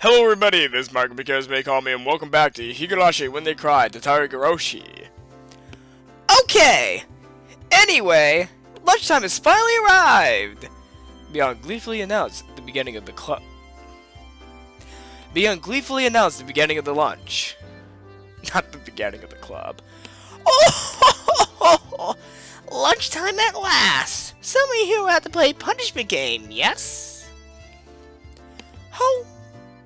Hello everybody, this is Mark because they call me and welcome back to Higurashi When They Cry, Tatarigoroshi. Okay! Anyway, lunchtime has finally arrived! Beyond gleefully announced the beginning of the club. Beyond gleefully announced the beginning of the lunch. Not the beginning of the club. Oh! Lunchtime at last! Somebody here will have to play punishment game, yes? Oh,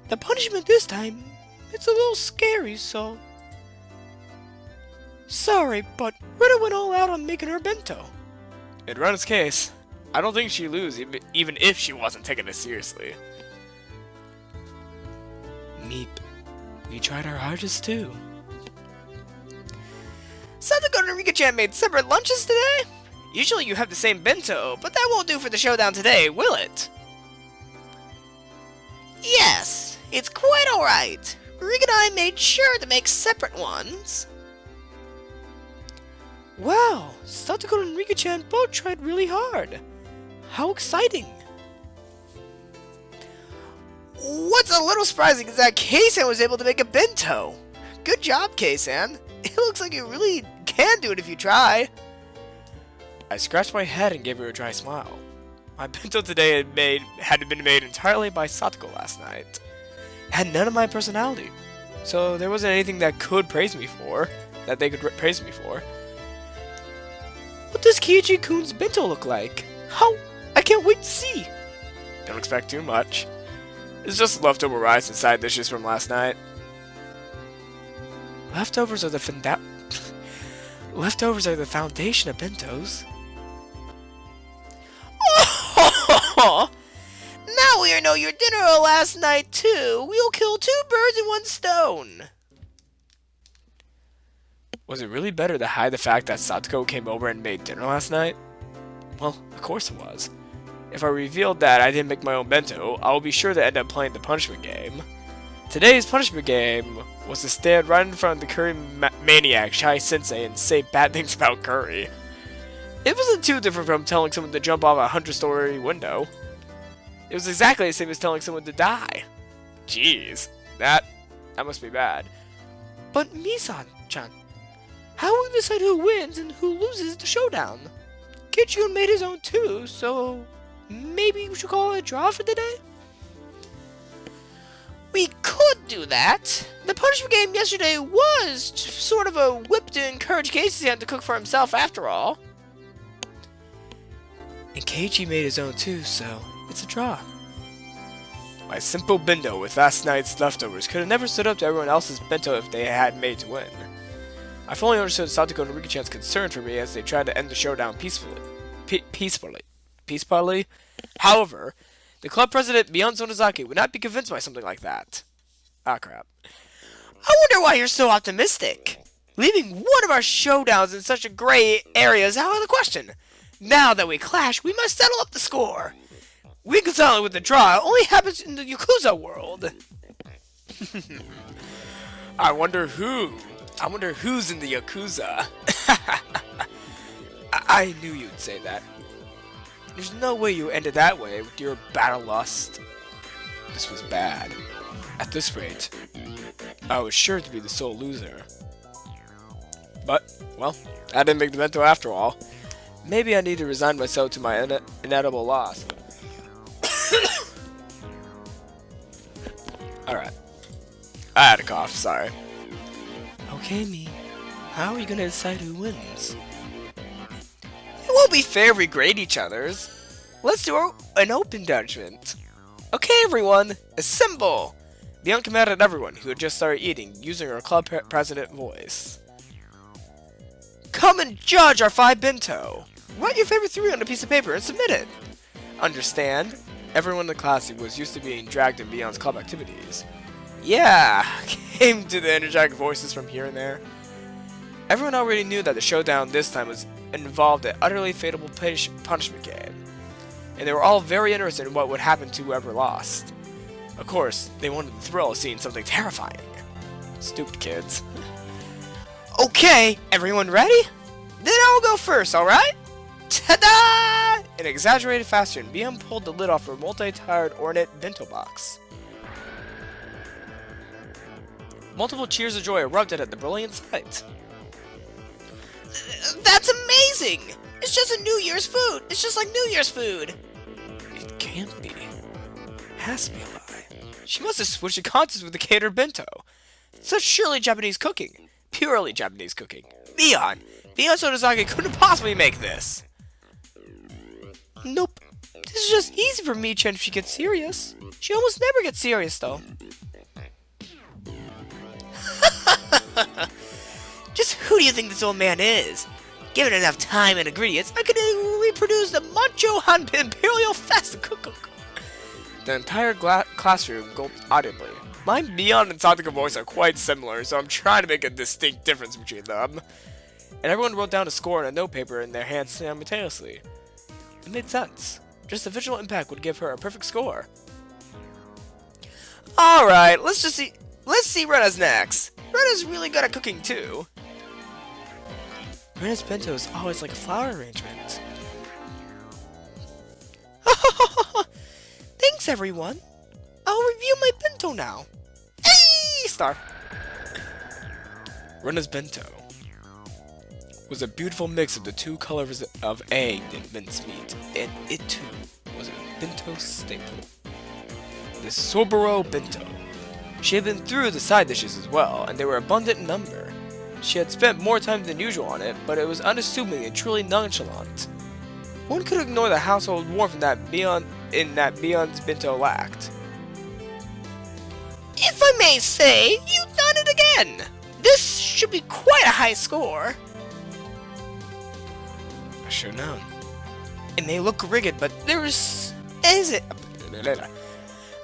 the punishment this time, it's a little scary, so... Sorry, but Rita went all out on making her bento. In Rena's case, I don't think she'd lose even if she wasn't taking it seriously. Meep, we tried our hardest too. Satoko and Rika-chan made separate lunches today? Usually you have the same bento, but that won't do for the showdown today, will it? Yes, it's quite alright. Rika and I made sure to make separate ones. Wow, Satoko and Rika-chan both tried really hard. How exciting! What's a little surprising is that Kei-san was able to make a bento. Good job, Kei-san. It looks like you really can do it if you try. I scratched my head and gave her a dry smile. My bento today had been made entirely by Satoko last night. It had none of my personality, so there wasn't anything that they could praise me for. What does Keiichi-kun's bento look like? How? I can't wait to see! Don't expect too much. It's just leftover rice and side dishes from last night. Leftovers are the foundation of bentos. Oh! Now we know your dinner last night too. We'll kill two birds in one stone. Was it really better to hide the fact that Satoko came over and made dinner last night? Well, of course it was. If I revealed that I didn't make my own bento, I will be sure to end up playing the punishment game. Today's punishment game was to stand right in front of the curry maniac, Shai-sensei, and say bad things about curry. It wasn't too different from telling someone to jump off a 100-story window. It was exactly the same as telling someone to die. Jeez, that must be bad. But Misan-chan, how will we decide who wins and who loses the showdown? Keiichi made his own too, so maybe we should call it a draw for the day? We could do that. The punishment game yesterday was sort of a whip to encourage Keiichi to cook for himself after all. And Keiichi made his own too, so it's a draw. My simple bento with last night's leftovers could have never stood up to everyone else's bento if they had made to win. I fully understood Satoko and Rika-chan's concern for me as they tried to end the showdown peacefully. However, the club president, Mion Sonozaki, would not be convinced by something like that. Ah, crap. I wonder why you're so optimistic. Leaving one of our showdowns in such a gray area is out of the question. Now that we clash, we must settle up the score. Reconciling with the draw only happens in the Yakuza world. I wonder who's in the Yakuza. I knew you'd say that. There's no way you ended that way with your battle lust. This was bad. At this rate, I was sure to be the sole loser. But, well, I didn't make the bento after all. Maybe I need to resign myself to my inedible loss. Alright. I had a cough, sorry. Okay, me. How are you gonna decide who wins? It won't be fair if we grade each other's. Let's do an open judgment. Okay, everyone, assemble! Bianca commanded everyone who had just started eating using her club president voice. Come and judge our 5 bento! Write your favorite 3 on a piece of paper and submit it! Understand? Everyone in the class was used to being dragged in Beyond's club activities. Yeah, came to the energetic voices from here and there. Everyone already knew that the showdown this time was involved an utterly fatal punishment game, and they were all very interested in what would happen to whoever lost. Of course, they wanted the thrill of seeing something terrifying. Stupid kids. Okay, everyone ready? Then I'll go first, alright? Ta-da! In exaggerated fashion, BM pulled the lid off her multi-tired ornate bento box. Multiple cheers of joy erupted at the brilliant sight. That's amazing! It's just a New Year's food. It's just like New Year's food. It can't be. Has to be a lie. She must have switched the contest with the catered bento. Such surely Japanese cooking. Purely Japanese cooking. Beyond Sodazaki couldn't possibly make this. Nope. This is just easy for Michan if she gets serious. She almost never gets serious, though. Just who do you think this old man is? Given enough time and ingredients, I could reproduce the Mancho Han Imperial Fast Cook. The entire classroom gulped audibly. My Beyond and Satoko voice are quite similar, so I'm trying to make a distinct difference between them. And everyone wrote down a score on a notepaper in their hands simultaneously. It made sense. Just the visual impact would give her a perfect score. Alright, let's see Rena's next. Rena's really good at cooking too. Rena's bento is always like a flower arrangement. Thanks, everyone. I'll review my bento now. Hey, star. Rena's bento was a beautiful mix of the two colors of egg and mincemeat, and it too was a bento staple. The Soboro bento. She had been through the side dishes as well, and they were abundant in number. She had spent more time than usual on it, but it was unassuming and truly nonchalant. One could ignore the household warmth that Beyond's bento lacked. If I may say, you've done it again. This should be quite a high score. I should have known. It may look rigid, but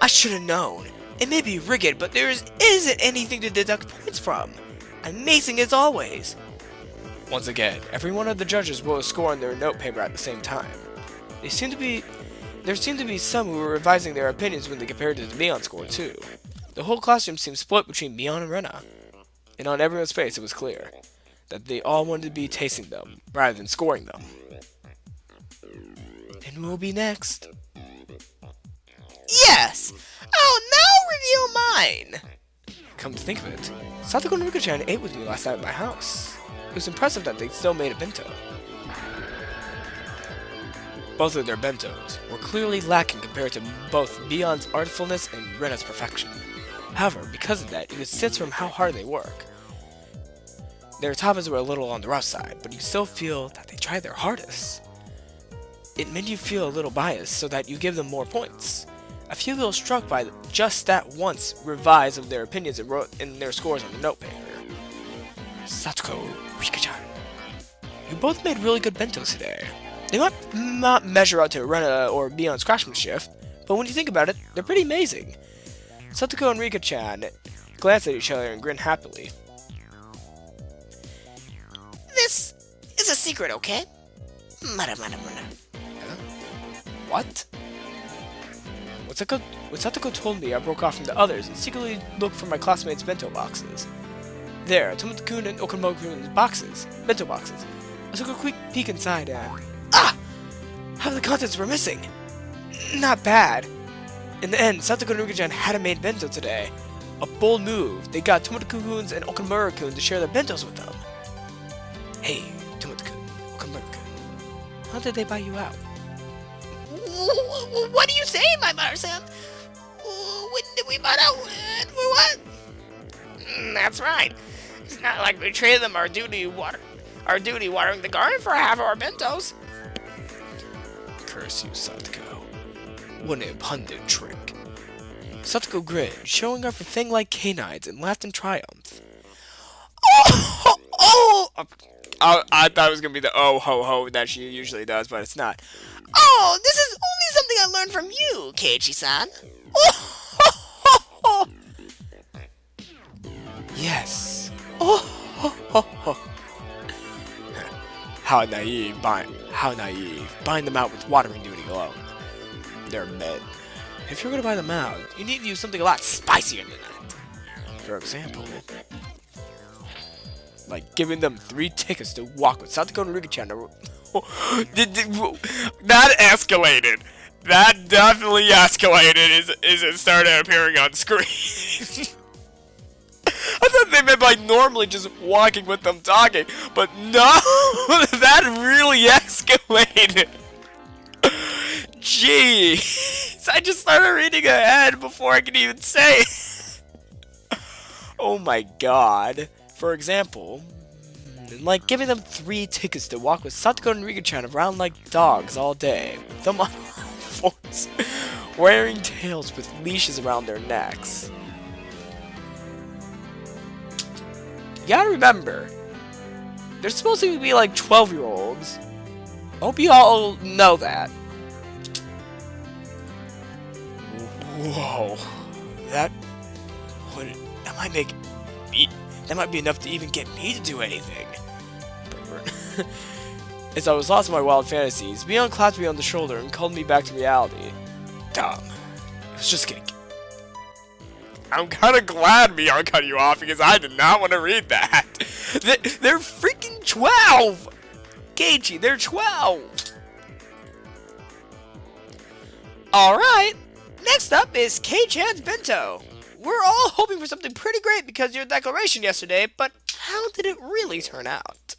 I should have known. It may be rigid, but there isn't anything to deduct points from. Amazing as always. Once again, every one of the judges wrote a score on their notepaper at the same time. There seemed to be some who were revising their opinions when they compared it to the Beyond score too. The whole classroom seemed split between Beyond and Rena, and on everyone's face it was clear that they all wanted to be tasting them rather than scoring them. And who will be next? Yes! I'll now review mine! Come to think of it, Satoko and Rika-chan ate with me last night at my house. It was impressive that they still made a bento. Both of their bentos were clearly lacking compared to both Beyond's artfulness and Rena's perfection. However, because of that, you could sense from how hard they work. Their toppings were a little on the rough side, but you still feel that they tried their hardest. It made you feel a little biased so that you give them more points. I feel a little struck by just that once revise of their opinions and wrote in their scores on the notepaper. Satoko, Rika-chan, you both made really good bentos today. They might not measure up to Rena or Beyond's craftsmanship, but when you think about it, they're pretty amazing. Satoko and Rika-chan glanced at each other and grinned happily. This is a secret, okay? What? When Satoko told me, I broke off from the others and secretly looked for my classmates' bento boxes. There, Tomoto-kun and Okamoto-kun's bento boxes. I took a quick peek inside and... Ah! Half the contents were missing! Not bad. In the end, Satoko and Rika-chan hadn't made bento today. A bold move. They got Tomoto-kun's and Okamura-kun to share their bentos with them. Hey, Tomoto-kun, Okamura-kun, how did they buy you out? What do you say, my Marsan? When did we buy out? For what? That's right. It's not like we traded them our duty watering the garden for half our bentos. Curse you, Satoko. What an abundant trick. Satoko grinned, showing off a thing like canines, and laughed in triumph. I thought it was going to be the oh ho ho that she usually does, but it's not. Oh, this is only something I learned from you, Keiichi-san. Yes. How naive. Buying them out with watering duty alone. They're men. If you're going to buy them out, you need to use something a lot spicier than that. For example, like giving them 3 tickets to walk with Satoko and Rika-chan. That escalated. That definitely escalated as it started appearing on screen. I they meant by normally just walking with them talking. But no, that really escalated. Jeez, I just started reading ahead before I could even say it. Oh my god. For example, like giving them 3 tickets to walk with Satoko and Rika-chan around like dogs all day, with them on all fours, wearing tails with leashes around their necks. You gotta remember, they're supposed to be like 12-year-olds. I hope you all know that. Whoa, that might be enough to even get me to do anything. As I was lost in my wild fantasies, Beyond clapped me on the shoulder and called me back to reality. Dumb. I was just kidding. I'm kind of glad Beyond cut you off because I did not want to read that. They're freaking 12! Keiichi, they're 12! Alright, next up is Kei-chan's bento. We're all hoping for something pretty great because of your declaration yesterday, but how did it really turn out?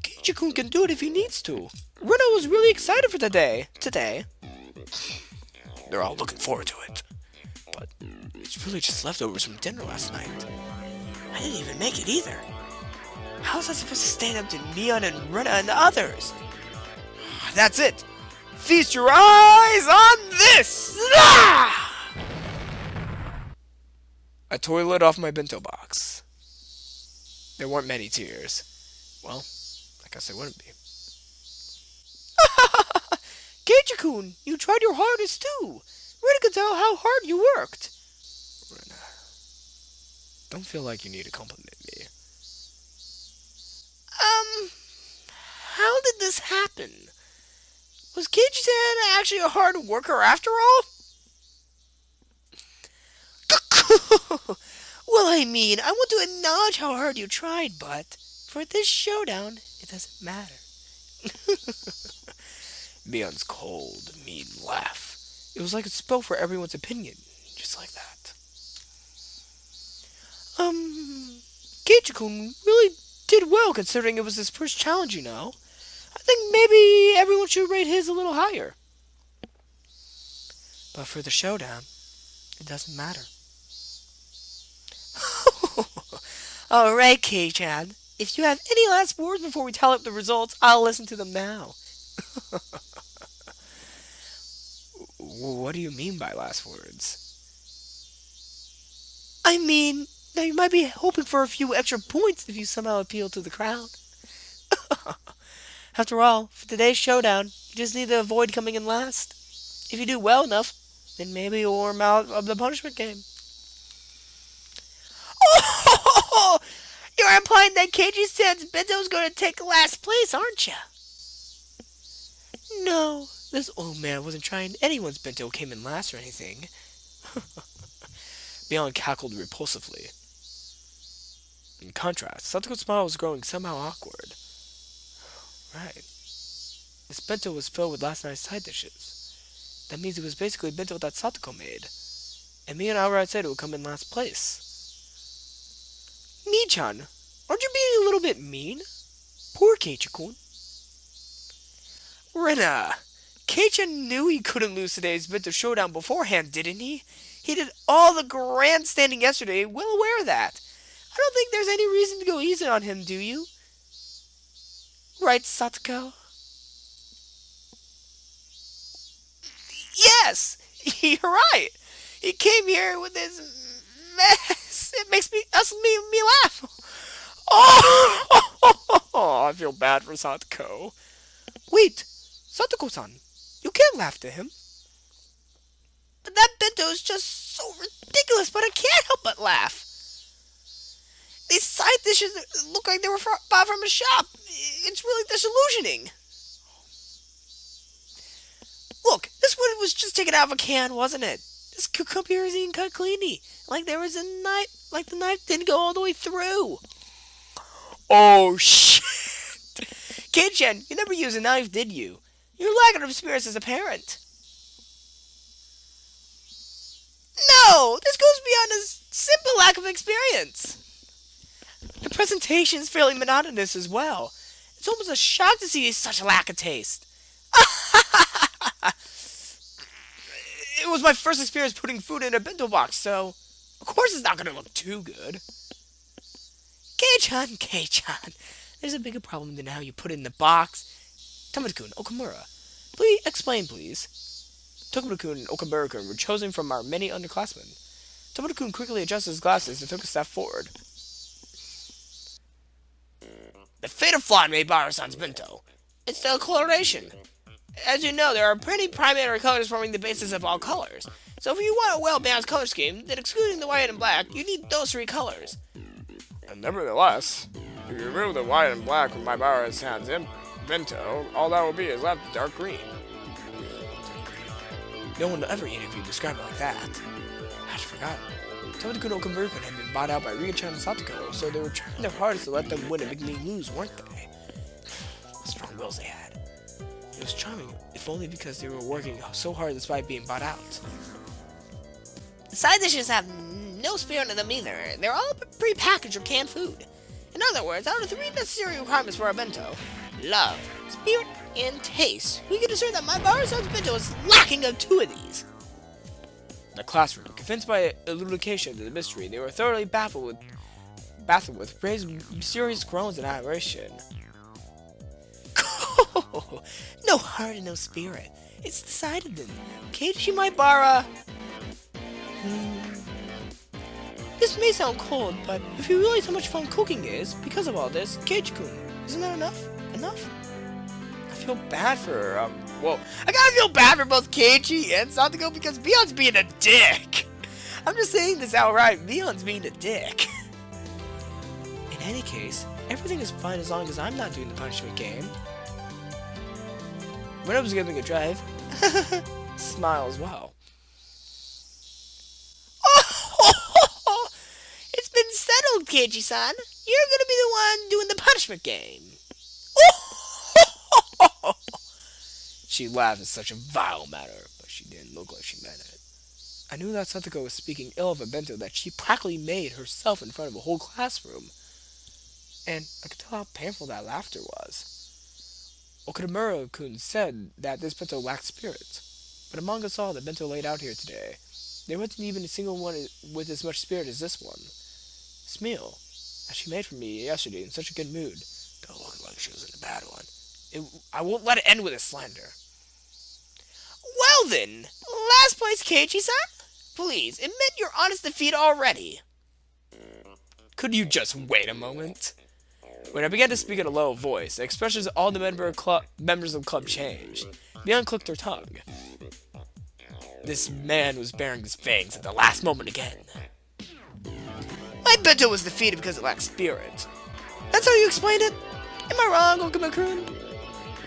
Keiichi-kun can do it if he needs to. Rena was really excited for today. They're all looking forward to it. But it's really just leftovers from dinner last night. I didn't even make it either. How was I supposed to stand up to Neon and Rena and the others? That's it. Feast your eyes on this! Ah! I tore the lid off my bento box. There weren't many tears. Well, I guess there wouldn't be. Keiichi-kun, you tried your hardest too. Rena can tell how hard you worked. Rena, don't feel like you need to compliment me. How did this happen? Was Keiichi-san actually a hard worker after all? Well, I mean, I want to acknowledge how hard you tried, but for this showdown, it doesn't matter. Mion's cold, mean laugh. It was like it spoke for everyone's opinion, just like that. Keiichi-kun really did well considering it was his first challenge, you know. I think maybe everyone should rate his a little higher. But for the showdown, it doesn't matter. Alright, Kei-chan. If you have any last words before we tally up the results, I'll listen to them now. What do you mean by last words? I mean, now you might be hoping for a few extra points if you somehow appeal to the crowd. After all, for today's showdown, you just need to avoid coming in last. If you do well enough, then maybe you'll warm out of the punishment game. Oh! You're implying that Keiichi-san's bento's going to take last place, aren't you? No, this old man wasn't trying anyone's bento came in last or anything. Beyond cackled repulsively. In contrast, Satoko's smile was growing somehow awkward. Right. This bento was filled with last night's side dishes. That means it was basically bento that Satoko made. And me and outright said it would come in last place. Mi-chan, aren't you being a little bit mean? Poor Keiichi-kun. Rena, Kei-chan knew he couldn't lose today's bento showdown beforehand, didn't he? He did all the grandstanding yesterday, well aware of that. I don't think there's any reason to go easy on him, do you? Right, Satoko? Yes! You're right! He came here with his mess. It makes me laugh. Oh, I feel bad for Satoko. Wait, Satoko-san, you can't laugh to him. But that bento is just so ridiculous, but I can't help but laugh. These side dishes look like they were bought from a shop. It's really disillusioning. Look, this one was just taken out of a can, wasn't it? This cucumber is even cut cleanly. Like there was a knife, like the knife didn't go all the way through. Oh, shit. Kei-chan, you never used a knife, did you? Your lack of experience is apparent. No! This goes beyond a simple lack of experience. The presentation is fairly monotonous as well. It's almost a shock to see such a lack of taste. It was my first experience putting food in a bento box, so of course it's not going to look too good. Kei-chan, there's a bigger problem than how you put it in the box. Tomoto-kun, Okamura, please explain, please. Tomoto-kun and Okamura-kun were chosen from our many underclassmen. Tomoto-kun quickly adjusted his glasses and took a step forward. The fatal flaw in Maibara-san's bento. It's the coloration. As you know, there are pretty primary colors forming the basis of all colors. So if you want a well-balanced color scheme, then excluding the white and black, you need those 3 colors. And nevertheless, if you remove the white and black from Maibara-san's bento, all that will be is left dark green. No one ever interviewed described it like that. I'd forgotten. Tomoto-kun and Okamura-kun had been bought out by Ria-chan and Satoko, so they were trying their hardest to let them win and make me lose, weren't they? What strong wills they had. It was charming, if only because they were working so hard despite being bought out. The side dishes have no spirit in them either. They're all pre-packaged or canned food. In other words, out of the 3 necessary requirements for a bento, love, spirit, and taste, we can assert that Maibara-san's bento is lacking of 2 of these. In the classroom, convinced by elucidation to the mystery, they were thoroughly baffled with Ray's mysterious groans and admiration. No heart and no spirit. It's decided then. Keiichi Maibara. This may sound cold, but if you realize how much fun cooking is, because of all this, Keiichi-kun, isn't that enough? Enough? I feel bad for, I gotta feel bad for both Keiichi and Satoko because Beyond's being a dick. I'm just saying this outright. Beyond's being a dick. In any case, everything is fine as long as I'm not doing the punishment game. When I was giving a drive, smile as well. It's been settled, Keiichi-san. You're gonna be the one doing the punishment game. She laughed in such a vile manner, but she didn't look like she meant it. I knew that Satoko was speaking ill of a bento that she practically made herself in front of a whole classroom. And I could tell how painful that laughter was. Okamura-kun said that this bento lacked spirit. But among us all, the bento laid out here today, there wasn't even a single one with as much spirit as this one. This meal, as she made for me yesterday in such a good mood, don't look like she was in a bad one. I won't let it end with a slander. Well then, last place, Keiichi-san. Please, admit your honest defeat already. Could you just wait a moment? When I began to speak in a low voice, the expressions of all the members of the club changed. Beyond clicked her tongue. This man was baring his fangs at the last moment again. My bento was defeated because it lacked spirit. That's how you explained it? Am I wrong, Okamura-kun?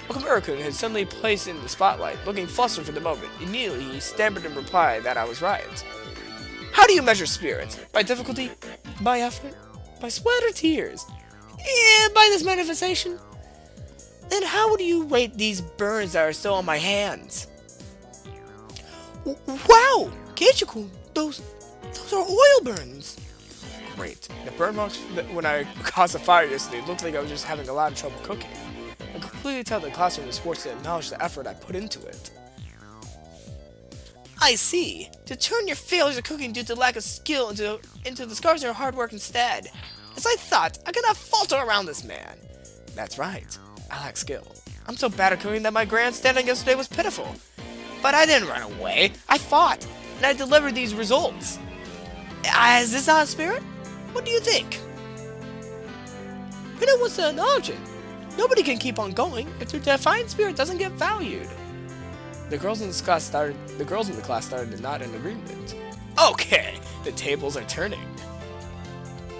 Okamura-kun had suddenly placed in the spotlight, looking flustered for the moment. Immediately, he stammered in reply that I was right. How do you measure spirit? By difficulty? By effort? By sweat or tears? By this manifestation. Then how would you rate these burns that are still on my hands? Wow! Keiichi-kun, those are oil burns. Great. The burn marks when I caused a fire yesterday looked like I was just having a lot of trouble cooking. I could clearly tell the classroom was forced to acknowledge the effort I put into it. I see. To turn your failures of cooking due to lack of skill into the scars of your hard work instead. As I thought, I cannot falter around this man. That's right. I lack skill. I'm so bad at cooking that my grandstanding yesterday was pitiful. But I didn't run away. I fought, and I delivered these results. Is this not a spirit? What do you think? Rina wants to acknowledge it. Nobody can keep on going if their defiant spirit doesn't get valued. The girls in the class started to nod in agreement. Okay, the tables are turning.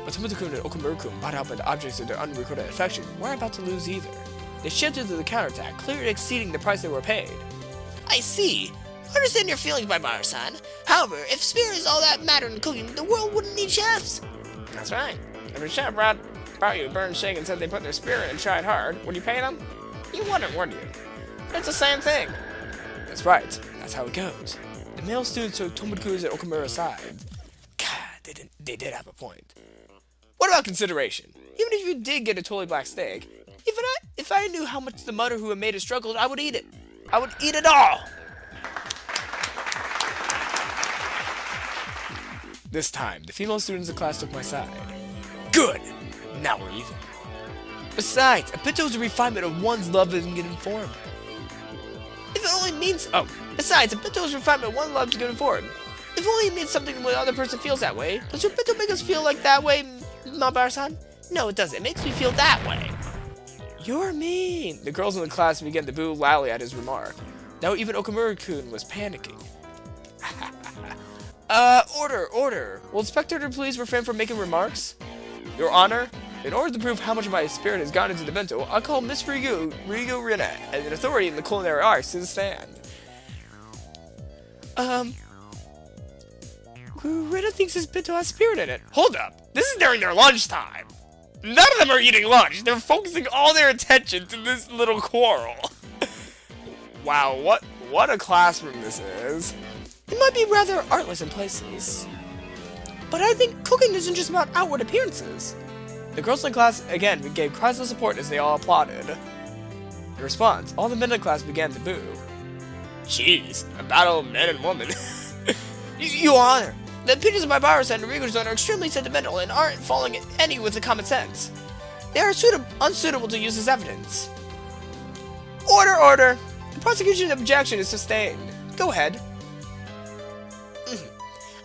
But Tomoto-kun and Okamura-kun, bought out by the objects of their unrequited affection, weren't about to lose either. They shifted to the counterattack, clearly exceeding the price they were paid. I see. I understand your feelings, Maibara-san. However, if spirit is all that mattered in cooking, the world wouldn't need chefs. That's right. If a chef brought you a burned shake and said they put their spirit and tried hard, would you pay them? You wouldn't, would you? It's the same thing. That's right. That's how it goes. The male students took Tomodaku's and Okamura's side. God, they did have a point. What about consideration? Even if you did get a totally black steak, if I knew how much the mother who had made it struggled, I would eat it. I would eat it all! This time, the female students in class took my side. Good! Now we're even. Besides, a bento is a refinement of one's love in given form. If it only means... Oh, besides, a bento is a refinement of one's love in given form. If only it means something when the other person feels that way, does your bento make us feel like that way, Mabar-san? No, it doesn't. It makes me feel that way. You're mean. The girls in the class began to boo loudly at his remark. Now even Okamura-kun was panicking. Order. Will the spectator please refrain from making remarks? Your Honor, in order to prove how much of my spirit has gone into the bento, I'll call Miss Rigo Rina, as an authority in the culinary arts, to the stand. Rina thinks his bento has spirit in it. Hold up! This is during their lunchtime! None of them are eating lunch! They're focusing all their attention to this little quarrel. Wow, what a classroom this is. It might be rather artless in places. But I think cooking isn't just about outward appearances. The girls in class, again, gave cries of support as they all applauded. In response, all the men in class began to boo. Jeez, a battle of men and women. Your Honor, the opinions of my buyers and Rigo's are extremely sentimental and aren't following any with the common sense. They are unsuitable to use as evidence. Order! The prosecution's objection is sustained. Go ahead.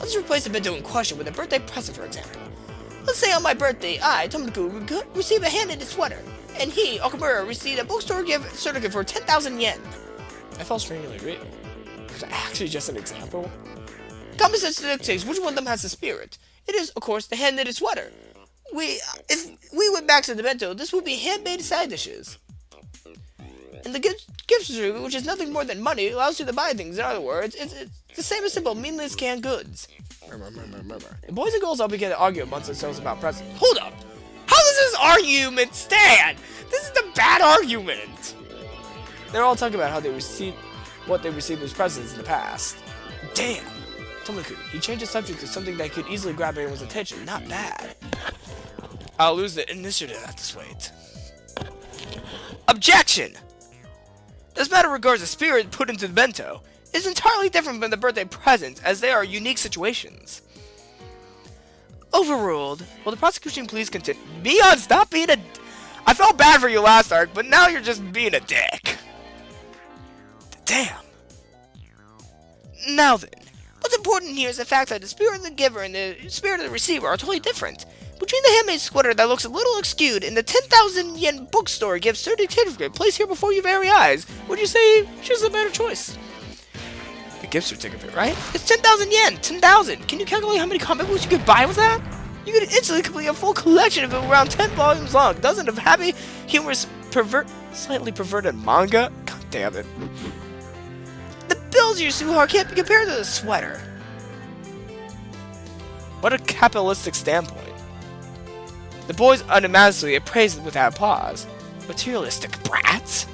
Let's replace the bento in question with a birthday present, for example. Let's say on my birthday, I, Tomodaku, received a hand-knitted sweater, and he, Okamura, received a bookstore gift certificate for 10,000 yen. I felt strangely real. Was that actually just an example? Common sense dictates which one of them has the spirit. It is, of course, the hand-knitted sweater. If we went back to the bento, this would be hand-made side dishes. And the gift certificate, which is nothing more than money, allows you to buy things. In other words, it's the same as simple, meaningless canned goods. The boys and girls all began to argue amongst themselves about presents. Hold up! How does this argument stand? This is a bad argument! They're all talking about how what they received as presents in the past. Damn! Tomodaku, he changed the subject to something that could easily grab everyone's attention. Not bad. I'll lose the initiative at this rate. Objection! This matter regards the spirit put into the bento. It's entirely different from the birthday presents, as they are unique situations. Overruled. Will the prosecution please continue? Mion, stop being a... I felt bad for you last arc, but now you're just being a dick. Damn. Now then, what's important here is the fact that the spirit of the giver and the spirit of the receiver are totally different. Between the handmade sweater that looks a little skewed and the 10,000 yen bookstore gift certificate placed here before your very eyes, would you say which is the better choice? The gift certificate, right? It's 10,000 yen! 10,000! Can you calculate how many comic books you could buy with that? You could instantly complete a full collection of around 10 volumes long, dozens of happy, humorous, slightly perverted manga? God damn it. The bills you Suhar can't be compared to the sweater. What a capitalistic standpoint. The boys unanimously appraised it without pause. Materialistic brats!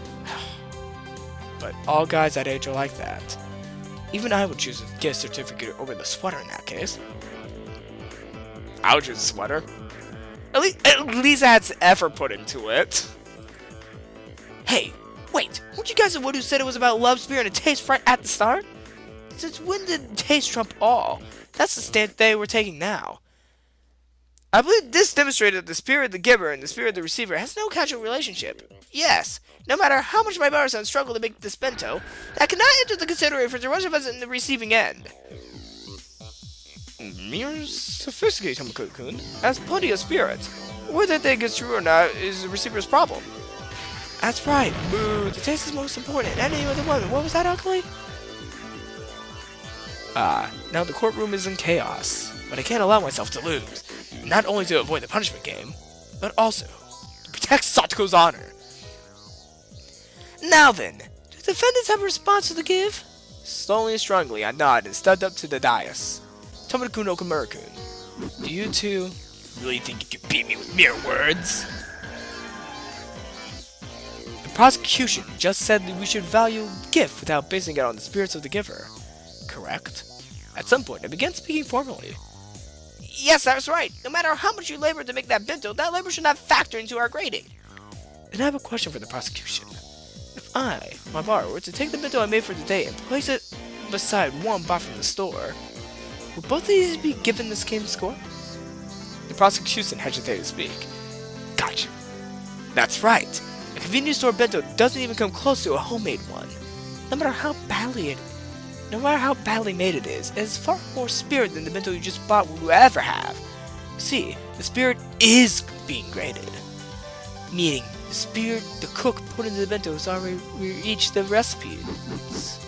But all guys that age are like that. Even I would choose a gift certificate over the sweater in that case. I would choose a sweater. At least it had some effort put into it. Hey, wait, weren't you guys the one who said it was about love, spirit, and taste right at the start? Since when did taste trump all? That's the stand they were taking now. I believe this demonstrated that the spirit of the giver and the spirit of the receiver has no casual relationship. Yes, no matter how much my Baro-san struggled to make this bento, that cannot enter the consideration for the rest of us in the receiving end. Mere sophisticated Tomodaku-kun has plenty of spirit. Whether they get through or not is the receiver's problem. That's right, boo, the taste is most important. Any other woman, what was that, Ugly? Now the courtroom is in chaos, but I can't allow myself to lose. Not only to avoid the punishment game, but also to protect Satoko's honor. Now then, do the defendants have a response to the give? Slowly and strongly, I nod and stepped up to the dais. Tomodaku no Okamura-kun, do you two really think you can beat me with mere words? The prosecution just said that we should value gift without basing it on the spirits of the giver. correct? At some point, I began speaking formally. Yes, that's right. No matter how much you labor to make that bento, that labor should not factor into our grading. And I have a question for the prosecution. If I, my borrower, were to take the bento I made for today and place it beside one bought from the store, would both of these be given the same score? The prosecution hesitated to speak. Gotcha. That's right. A convenience store bento doesn't even come close to a homemade one. No matter how badly made it is far more spirit than the bento you just bought would ever have. See, the spirit is being graded. Meaning, the spirit the cook put into the bento has already reached the recipes.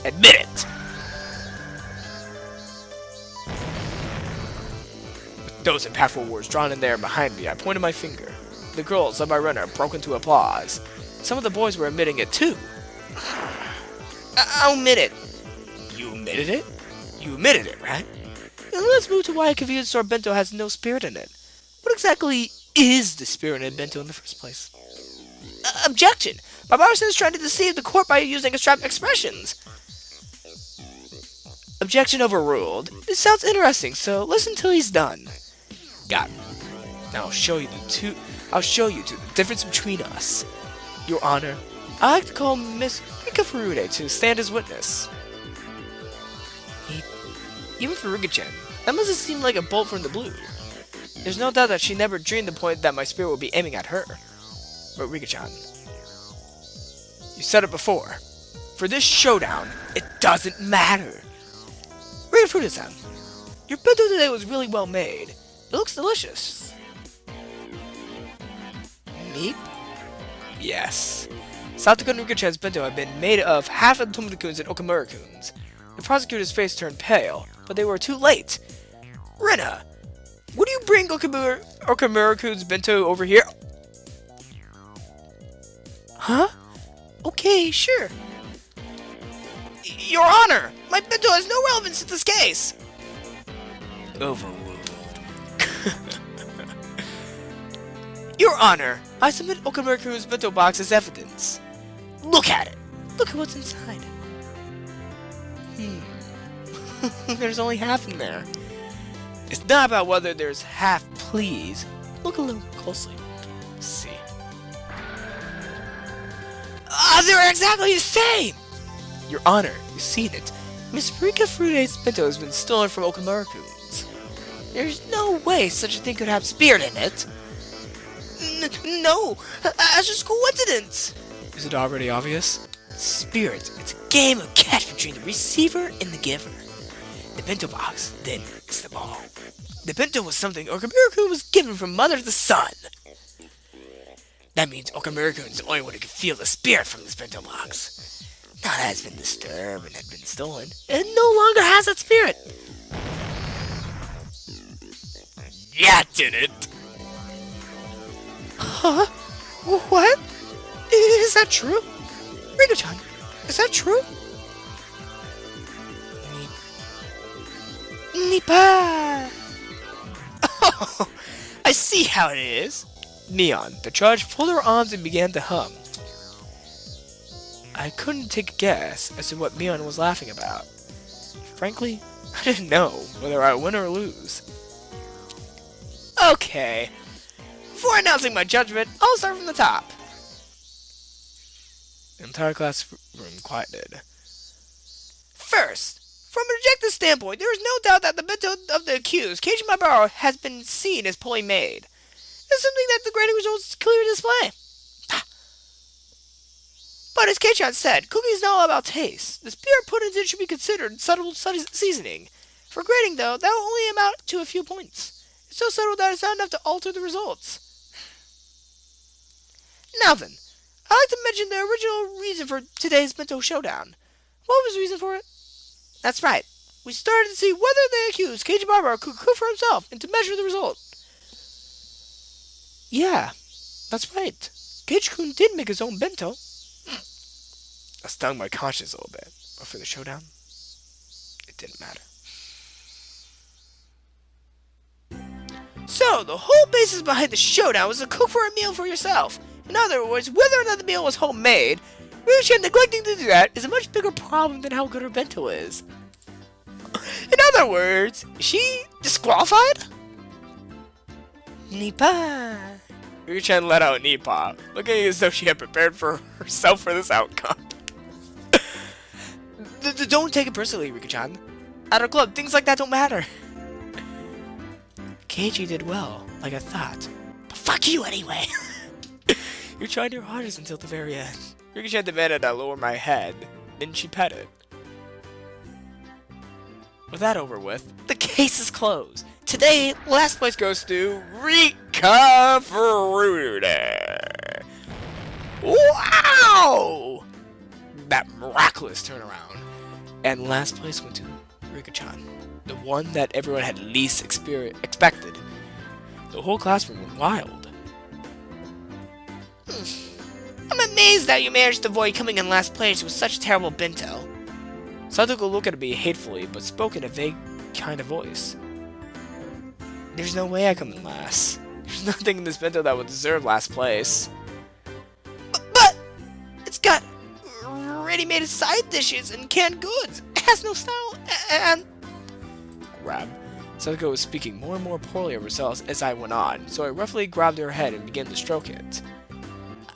Admit it! With those impactful words drawn in there behind me, I pointed my finger. The girls, led by Runner, broke into applause. Some of the boys were admitting it too. I'll admit it. You admitted it? You admitted it, right? Now let's move to why a convenience store bento has no spirit in it. What exactly is the spirit in a bento in the first place? Objection! Barbarossa is trying to deceive the court by using abstract expressions. Objection overruled. This sounds interesting, so listen till he's done. Got it. Now I'll show you the difference between us. Your Honor, I'd like to call Miss Rika Furude to stand as witness. Even for Rika-chan, that must have seemed like a bolt from the blue. There's no doubt that she never dreamed the point that my spirit would be aiming at her. But Rika-chan, you said it before. For this showdown, it doesn't matter. Rika Furude-san, your bento today was really well made. It looks delicious. Meep? Yes. Satoko and Rika-chan's bento have been made of half of Tomoto-kun's and Okamura-kun's. The prosecutor's face turned pale, but they were too late. Rena, would you bring Okamura-kun's bento over here? Huh? Okay, sure. Your Honor, my bento has no relevance to this case. Overruled. Your Honor, I submit Okamura-kun's bento box as evidence. Look at it. Look at what's inside. There's only half in there. It's not about whether there's half, please. Look a little more closely. See. They're exactly the same! Your Honor, you've seen it. Miss Rika Furude's bento has been stolen from Okamura-kun's. There's no way such a thing could have spirit in it. No, that's just coincidence. Is it already obvious? Spirit, it's a game of catch between the receiver and the giver. The bento box, then, is the ball. The bento was something Okamura-kun was given from mother to son. That means Okamura-kun is the only one who can feel the spirit from this bento box. Now that has been disturbed and had been stolen, it no longer has that spirit. Yeah, did it. Huh? What? Is that true? Rika-chan, is that true? Nipa! Oh, I see how it is. Neon, the judge, folded her arms and began to hum. I couldn't take a guess as to what Neon was laughing about. Frankly, I didn't know whether I win or lose. Okay. Before announcing my judgment, I'll start from the top. The entire classroom quieted. First, from an objective standpoint, there is no doubt that the bento of the accused, Keiji Maibaro, has been seen as poorly made. It's something that the grading results clearly display. But as Keichan said, cooking is not all about taste. The spirit put into it should be considered subtle seasoning. For grading, though, that will only amount to a few points. It's so subtle that it's not enough to alter the results. Now then, I'd like to mention the original reason for today's bento showdown. What was the reason for it? That's right. We started to see whether the accused, Keiji Maibaro, could cook for himself and to measure the result. Yeah, that's right. Keiji-kun did make his own bento. That stung my conscience a little bit, but for the showdown, it didn't matter. So, the whole basis behind the showdown was to cook for a meal for yourself. In other words, whether or not the meal was homemade, Ryusha neglecting to do that is a much bigger problem than how good her bento is. In other words, is she disqualified? Nipa. Rika-chan let out Nipa, looking as though she had prepared for herself for this outcome. Don't take it personally, Rika-chan. At our club, things like that don't matter. Keiichi did well, like I thought. But fuck you anyway. You tried your hardest until the very end. Rika-chan demanded I lower my head, then she petted. With that over with, the case is closed. Today, last place goes to Rika Furude. Wow! That miraculous turnaround. And last place went to Rika-chan, the one that everyone had least expected. The whole classroom went wild. I'm amazed that you managed to avoid coming in last place with such terrible bento. Satoko looked at me hatefully, but spoke in a vague kind of voice. There's no way I come in last. There's nothing in this bento that would deserve last place. But it's got ready-made side dishes and canned goods. It has no style and... Grab. Satoko was speaking more and more poorly of herself as I went on, so I roughly grabbed her head and began to stroke it.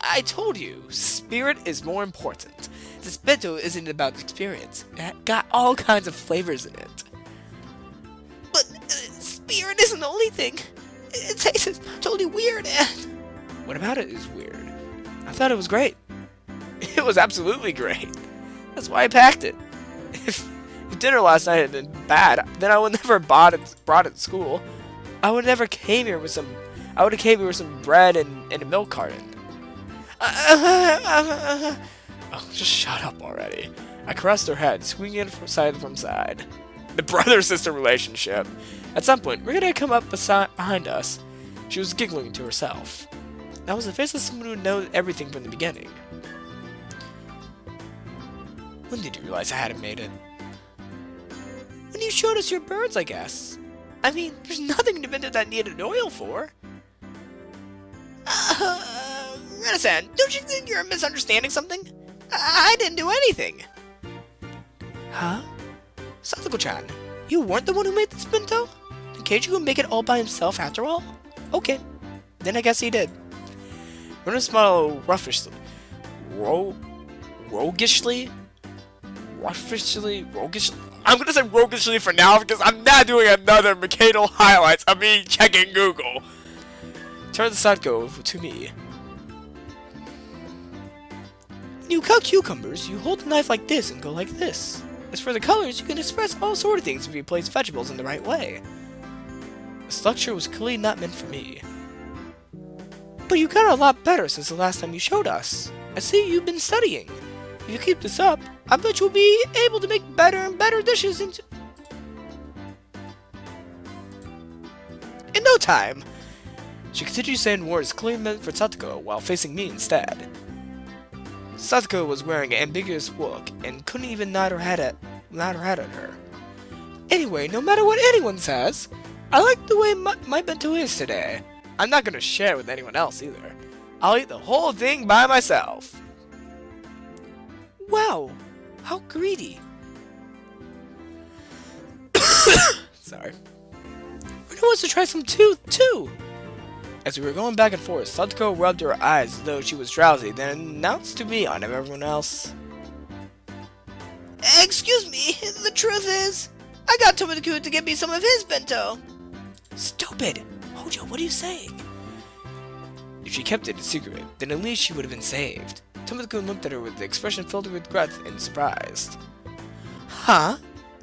I told you, spirit is more important. This bento isn't about experience. It got all kinds of flavors in it. But spirit isn't the only thing. It tastes totally weird and... What about it is weird? I thought it was great. It was absolutely great. That's why I packed it. If dinner last night had been bad, then I would never brought it to school. I would never came here with some... I would have came here with some bread and a milk carton. Oh, just shut up already. I caressed her head, swinging it from side. The brother-sister relationship. At some point, Rika had come up behind us. She was giggling to herself. That was the face of someone who knew everything from the beginning. When did you realize I hadn't made it? When you showed us your birds, I guess. I mean, there's nothing in the bento that needed oil for. Rena-san, don't you think you're misunderstanding something? I didn't do anything. Huh? Satoko-chan, you weren't the one who made this bento? Did Keiichi make it all by himself after all? Okay, then I guess he did. Rena smiled roguishly. I'm gonna say roguishly for now because I'm not doing another Mikado highlights of me checking Google. Turn the Satoko to me. When you cut cucumbers, you hold the knife like this and go like this. As for the colors, you can express all sorts of things if you place vegetables in the right way. This lecture was clearly not meant for me. But you got a lot better since the last time you showed us. I see you've been studying. If you keep this up, I bet you'll be able to make better and better dishes in no time. She continued saying words clearly meant for Satoko while facing me instead. Satoko was wearing an ambiguous look and couldn't even nod her head at her. Anyway, no matter what anyone says, I like the way my bento is today. I'm not gonna share with anyone else either. I'll eat the whole thing by myself. Wow, how greedy. Sorry. Rena wants to try some too. As we were going back and forth, Satoko rubbed her eyes as though she was drowsy, then announced to me on everyone else. Excuse me, the truth is, I got Tomodaku to get me some of his bento. Stupid! Hojo, what are you saying? If she kept it a secret, then at least she would have been saved. Tomodaku looked at her with the expression filled with regret and surprise. Huh?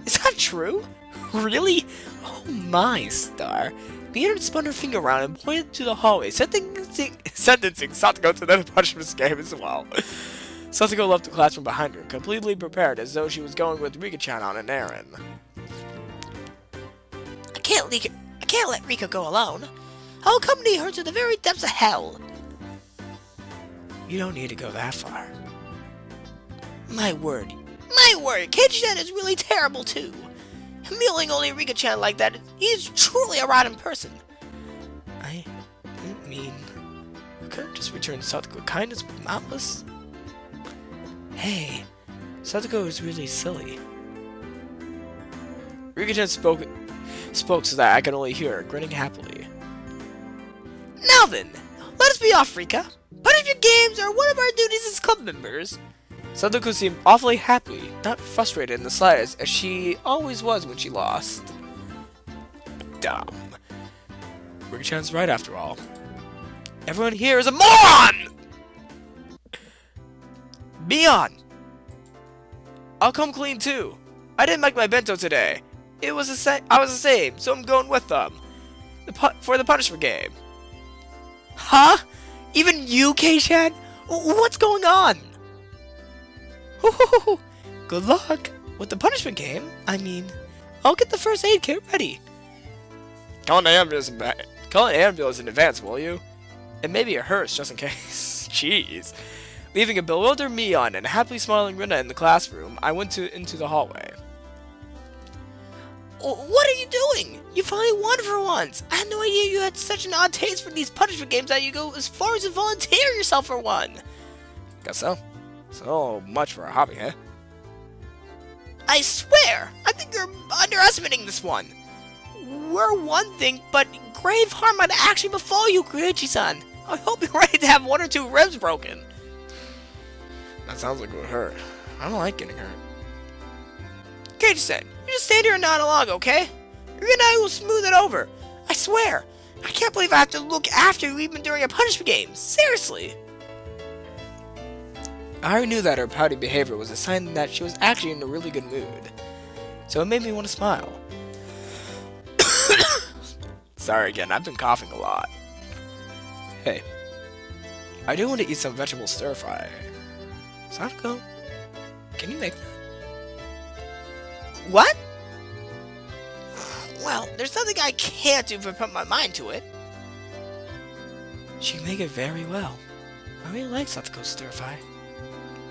Is that true? Really? Oh my, Star. Beard spun her finger around and pointed to the hallway, sentencing Satoko to the punishment game as well. Satoko left the classroom behind her, completely prepared as though she was going with Rika-chan on an errand. I can't let Rika go alone. I'll accompany her to the very depths of hell. You don't need to go that far. My word, Keiichi-san is really terrible too. Muling only Rika-chan like that, he's truly a rotten person. I didn't mean... I couldn't just return Satoko kindness with malice. Hey, Satoko is really silly. Rika-chan spoke so that I could only hear her, grinning happily. Now then, let us be off, Rika. Punishment games are one of our duties as club members. Sadako seemed awfully happy, not frustrated in the slightest, as she always was when she lost. Dumb. Rika-chan's right after all. Everyone here is a moron! Mion! I'll come clean too. I didn't make my bento today. I was the same, so I'm going with them. For the punishment game. Huh? Even you, Kei-chan? What's going on? Good luck with the punishment game. I mean, I'll get the first aid kit ready. Call an ambulance in advance, will you? And maybe a hearse, just in case. Jeez. Leaving a bewildered Mion and a happily smiling Rina in the classroom, I went into the hallway. What are you doing? You finally won for once. I had no idea you had such an odd taste for these punishment games that you go as far as to volunteer yourself for one. Guess so. So much for a hobby, huh? I swear, I think you're underestimating this one. We're one thing, but grave harm might actually befall you, Koichi-san. I hope you're ready to have 1 or 2 ribs broken. That sounds like it would hurt. I don't like getting hurt. Koichi-san, you just stand here and nod along, okay? Rika and I will smooth it over. I swear. I can't believe I have to look after you even during a punishment game. Seriously. I already knew that her pouty behavior was a sign that she was actually in a really good mood. So it made me want to smile. Sorry again, I've been coughing a lot. Hey, I do want to eat some vegetable stir-fry. Sadako, can you make that? What? Well, there's nothing I can't do if I put my mind to it. She can make it very well. I really like Satoko's stir-fry.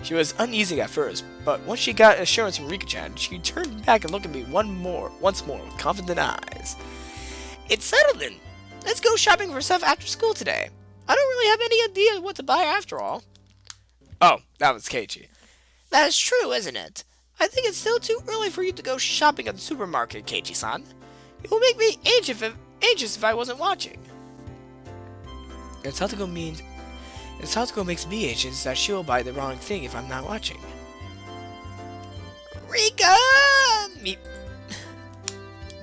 She was uneasy at first, but once she got assurance from Rika-chan, she turned back and looked at me once more with confident eyes. It's settled then. Let's go shopping for stuff after school today. I don't really have any idea what to buy after all. Oh, that was Keiichi. That is true, isn't it? I think it's still too early for you to go shopping at the supermarket, Keiichi-san. It will make me anxious if I wasn't watching. And Satoko makes me anxious that she'll buy the wrong thing if I'm not watching. Rika!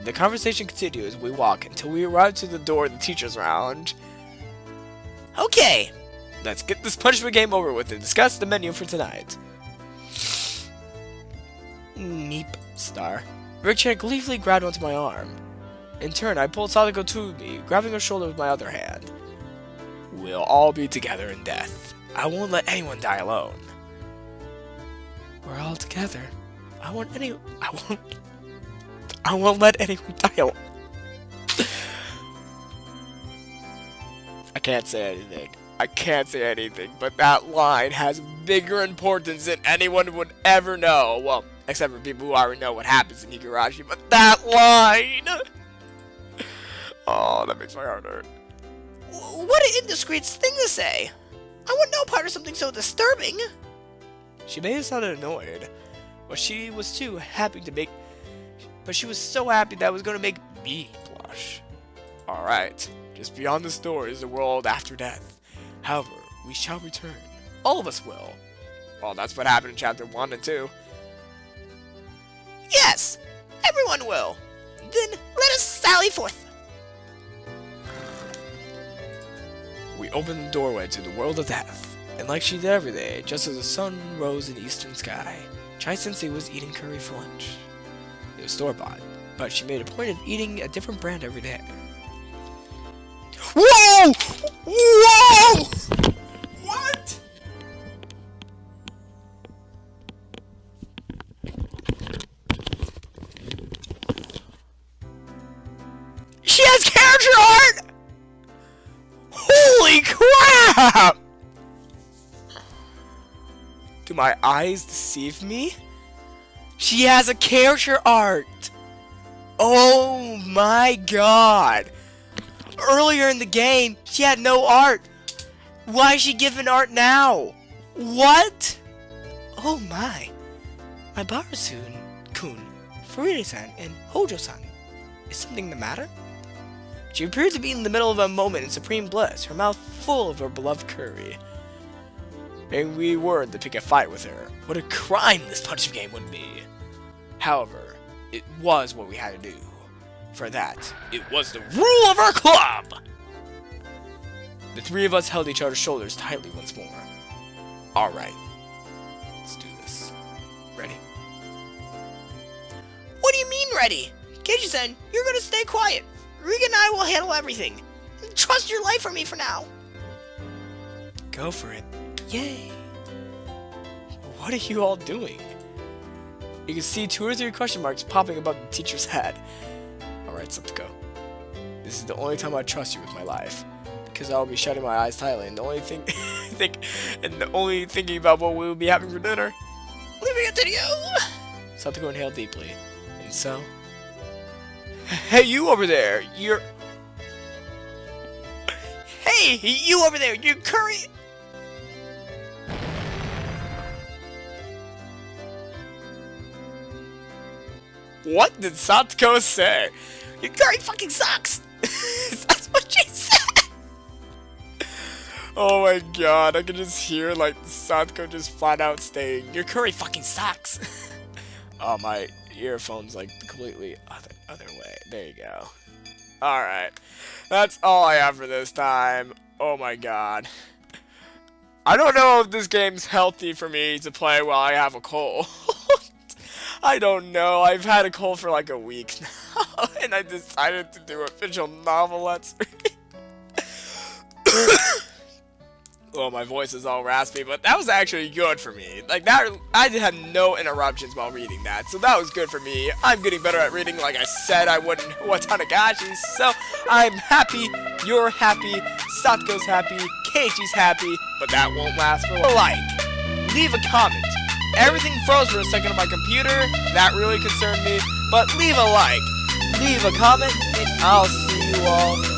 The conversation continued as we walk until we arrive to the door of the teacher's lounge. Okay, let's get this punishment game over with and discuss the menu for tonight. Meep, star. Rika-chan gleefully grabbed onto my arm. In turn, I pulled Sadako to me, grabbing her shoulder with my other hand. We'll all be together in death. I won't let anyone die alone. We're all together. I won't let anyone die alone. I can't say anything, but that line has bigger importance than anyone would ever know. Well, except for people who already know what happens in Higurashi, but that line! Oh, that makes my heart hurt. What an indiscreet thing to say! I wouldn't know part of something so disturbing! She may have sounded annoyed, but she was so happy that it was going to make me blush. Alright, just beyond this door is the world after death. However, we shall return. All of us will. Well, that's what happened in chapter 1 and 2. Yes! Everyone will! Then let us sally forth! We opened the doorway to the world of death, and like she did every day, just as the sun rose in the eastern sky, Chai-sensei was eating curry for lunch. It was store-bought, but she made a point of eating a different brand every day. Whoa! Whoa! What? She has character art! Holy crap! Do my eyes deceive me? She has a character art! Oh my god! Earlier in the game, she had no art. Why is she given art now? What? Oh my. My Barasun-kun Furita-san and Hojo-san. Is something the matter? She appeared to be in the middle of a moment in supreme bliss, her mouth full of her beloved curry. And we were to pick a fight with her. What a crime this punching game would be. However, it was what we had to do. For that, it was the rule of our club! The three of us held each other's shoulders tightly once more. Alright, let's do this. Ready? What do you mean, ready? Keiji-san, you're gonna stay quiet. Riga and I will handle everything. Trust your life for me for now. Go for it. Yay! What are you all doing? You can see 2 or 3 question marks popping above the teacher's head. Alright, Satoko. This is the only time I trust you with my life. Because I'll be shutting my eyes tightly and the only thinking about what we will be having for dinner. Leaving it to you! Satoko inhaled deeply. And so... Hey, you over there! You're... Hey, you over there! You're curry... What did Satoko say? Your curry fucking sucks! That's what she said! Oh my god, I can just hear like Satoko just flat out saying, your curry fucking sucks! Oh, my earphones like completely other way. There you go. Alright. That's all I have for this time. Oh my god. I don't know if this game's healthy for me to play while I have a cold. I don't know. I've had a cold for like a week now, and I decided to do a visual novel let's read. Well, my voice is all raspy, but that was actually good for me. Like that, I had no interruptions while reading that, so that was good for me. I'm getting better at reading, like I said I wouldn't. Tatarigoroshi, so I'm happy. You're happy. Satoko's happy. Keiichi's happy, but that won't last for long. Like, leave a comment. Everything froze for a second on my computer. That really concerned me. But leave a like, leave a comment, and I'll see you all